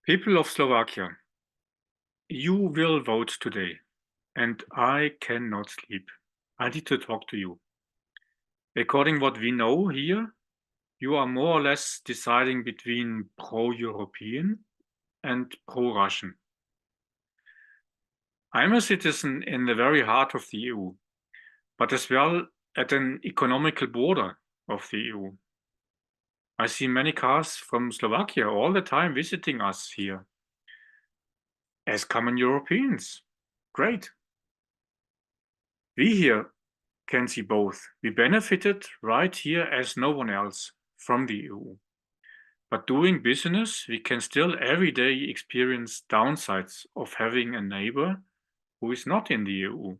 People of Slovakia, you will vote today, and I cannot sleep. I need to talk to you. According what we know here, you are more or less deciding between pro-European and pro-Russian. I'm a citizen in the very heart of the EU, but as well at an economical border of the EU. I see many cars from Slovakia all the time visiting us here as common Europeans. Great. We here can see both. We benefited right here as no one else from the EU. But doing business, we can still every day experience downsides of having a neighbor who is not in the EU.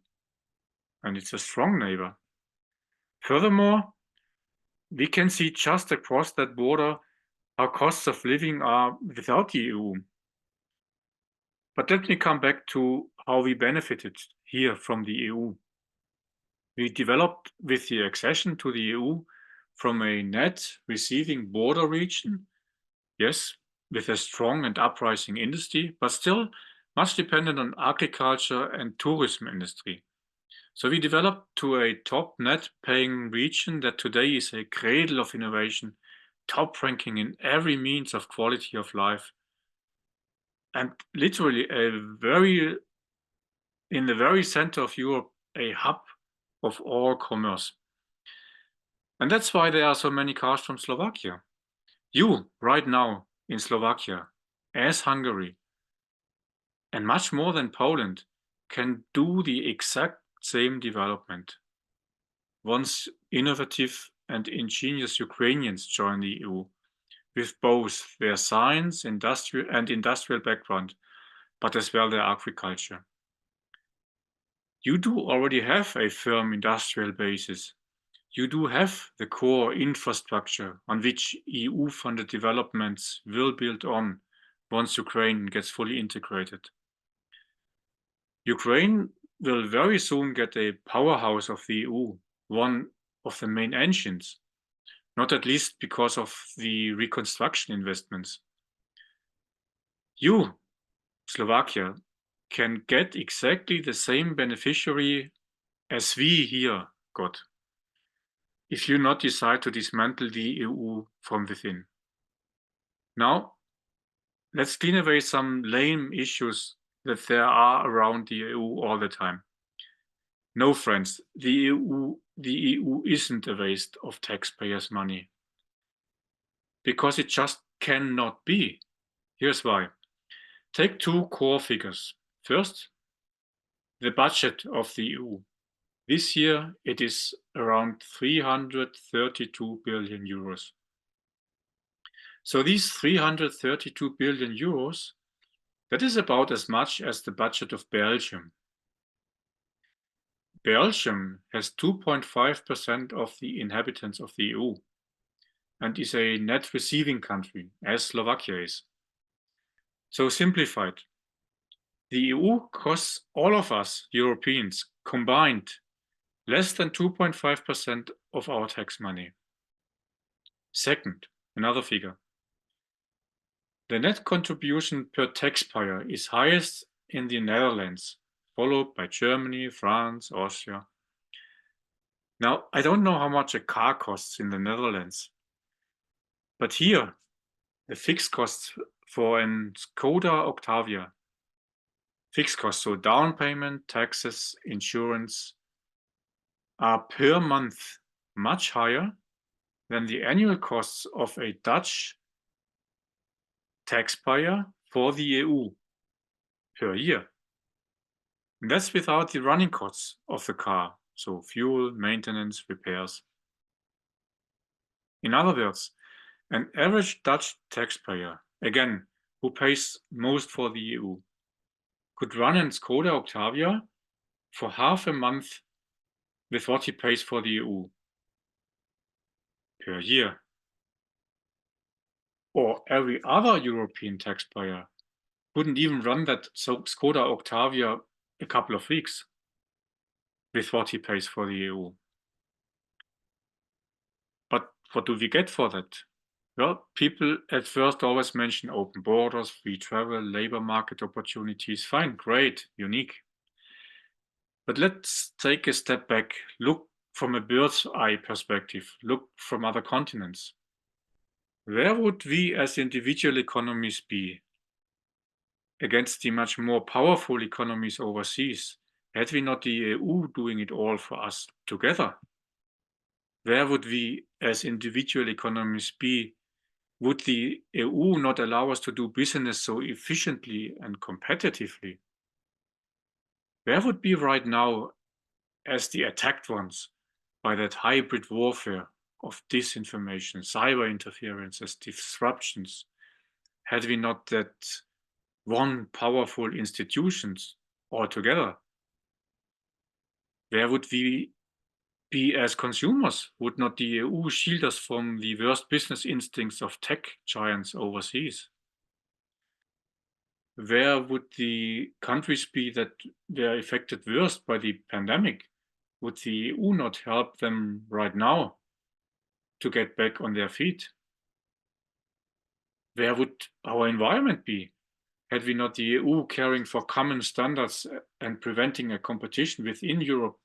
And it's a strong neighbor. Furthermore, we can see just across that border how costs of living are without the EU. But let me come back to how we benefited here from the EU. We developed with the accession to the EU from a net receiving border region, yes, with a strong and uprising industry, but still much dependent on agriculture and tourism industry. So we developed to a top net paying region that today is a cradle of innovation, top ranking in every means of quality of life, and literally in the very center of Europe, a hub of all commerce. And that's why there are so many cars from Slovakia. You, right now, in Slovakia, as Hungary, and much more than Poland, can do the exact same development. Once innovative and ingenious Ukrainians join the EU, with both their science, industrial background, but as well their agriculture. You do already have a firm industrial basis. You do have the core infrastructure on which EU-funded developments will build on once Ukraine gets fully integrated. Ukraine will very soon get a powerhouse of the EU, one of the main engines, not at least because of the reconstruction investments. You, Slovakia, can get exactly the same beneficiary as we here got, if you not decide to dismantle the EU from within. Now, let's clean away some lame issues that there are around the EU all the time. No, friends, the EU isn't a waste of taxpayers' money. Because it just cannot be. Here's why. Take two core figures. First, the budget of the EU. This year, it is around 332 billion euros. So these 332 billion euros, that is about as much as the budget of Belgium. Belgium has 2.5% of the inhabitants of the EU and is a net receiving country, as Slovakia is. So simplified, the EU costs all of us Europeans combined less than 2.5% of our tax money. Second, another figure. The net contribution per taxpayer is highest in the Netherlands, followed by Germany, France, Austria. Now, I don't know how much a car costs in the Netherlands, but here, the fixed costs for an Skoda Octavia, fixed costs, so down payment, taxes, insurance, are per month much higher than the annual costs of a Dutch taxpayer for the EU per year. And that's without the running costs of the car, so fuel, maintenance, repairs. In other words, an average Dutch taxpayer, again, who pays most for the EU, could run a Skoda Octavia for half a month with what he pays for the EU per year. Or every other European taxpayer couldn't even run that Skoda Octavia a couple of weeks with what he pays for the EU. But what do we get for that? Well, people at first always mention open borders, free travel, labor market opportunities. Fine, great, unique. But let's take a step back. Look from a bird's eye perspective. Look from other continents. Where would we as individual economies be against the much more powerful economies overseas? Had we not the EU doing it all for us together? Where would we as individual economies be? Would the EU not allow us to do business so efficiently and competitively? Where would be right now as the attacked ones by that hybrid warfare of disinformation, cyber interferences, disruptions, had we not that one powerful institutions altogether? Where would we be as consumers? Would not the EU shield us from the worst business instincts of tech giants overseas? Where would the countries be that were affected worst by the pandemic? Would the EU not help them right now to get back on their feet? Where would our environment be had we not the EU caring for common standards and preventing a competition within Europe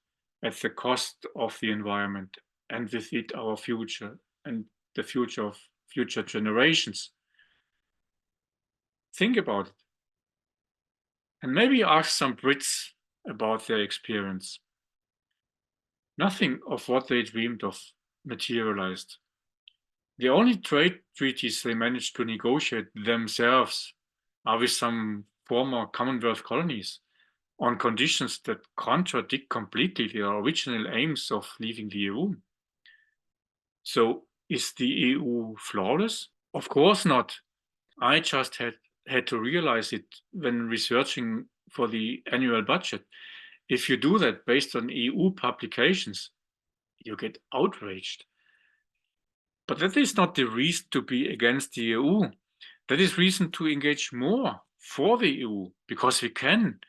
at the cost of the environment and with it our future and the future of future generations? Think about it and maybe ask some Brits about their experience. Nothing of what they dreamed of materialized. The only trade treaties they managed to negotiate themselves are with some former Commonwealth colonies on conditions that contradict completely the original aims of leaving the EU. So, is the EU flawless? Of course not. I just had to realize it when researching for the annual budget. If you do that based on EU publications, you get outraged. But that is not the reason to be against the EU. That is reason to engage more for the EU because we can.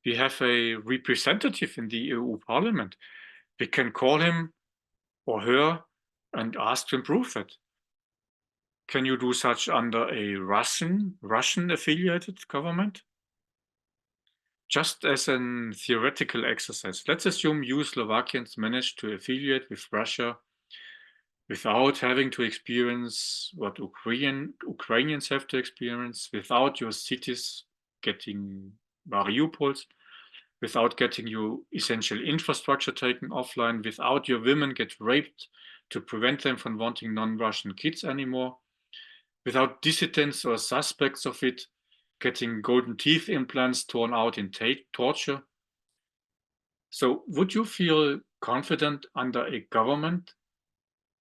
We have a representative in the EU Parliament. We can call him or her and ask to improve that. Can you do such under a Russian affiliated government? Just as an theoretical exercise, let's assume you Slovakians managed to affiliate with Russia without having to experience what Ukrainians have to experience, without your cities getting Mariupols, without getting your essential infrastructure taken offline, without your women get raped to prevent them from wanting non-Russian kids anymore, without dissidents or suspects of it getting golden teeth implants torn out in torture. So would you feel confident under a government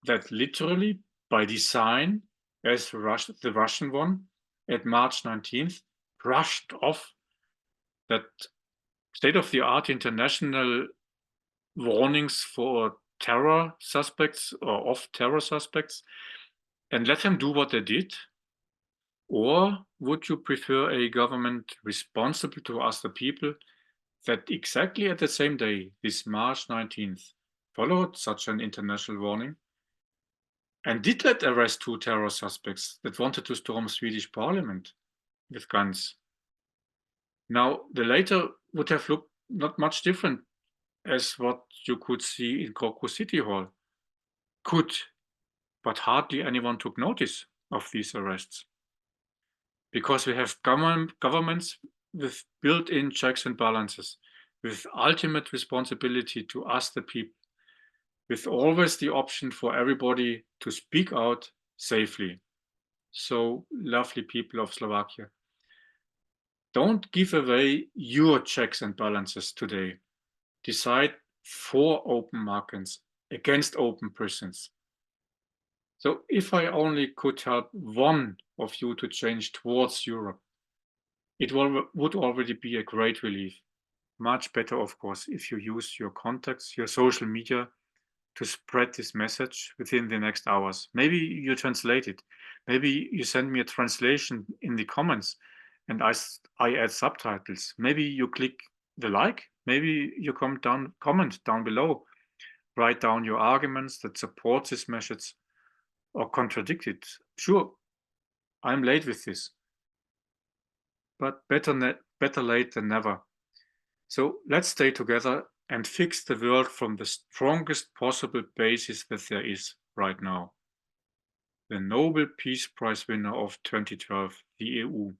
that literally by design, as the Russian one at March 19th, brushed off that state-of-the-art international warnings for terror suspects or of terror suspects and let them do what they did? Or would you prefer a government responsible to us, the people, that exactly at the same day, this March 19th, followed such an international warning and did let arrest two terror suspects that wanted to storm Swedish parliament with guns? Now, the later would have looked not much different as what you could see in Krakow City Hall. Could, but hardly anyone took notice of these arrests. Because we have governments with built-in checks and balances, with ultimate responsibility to us, the people, with always the option for everybody to speak out safely. So, lovely people of Slovakia, don't give away your checks and balances today. Decide for open markets against open prisons. So if I only could help one of you to change towards Europe, it would already be a great relief. Much better, of course, if you use your contacts, your social media to spread this message within the next hours. Maybe you translate it. Maybe you send me a translation in the comments and I add subtitles. Maybe you click the like. Maybe you comment down below. Write down your arguments that support this message. or contradict it. Sure, I'm late with this, but better late than never. So let's stay together and fix the world from the strongest possible basis that there is right now. The Nobel Peace Prize winner of 2012, the EU.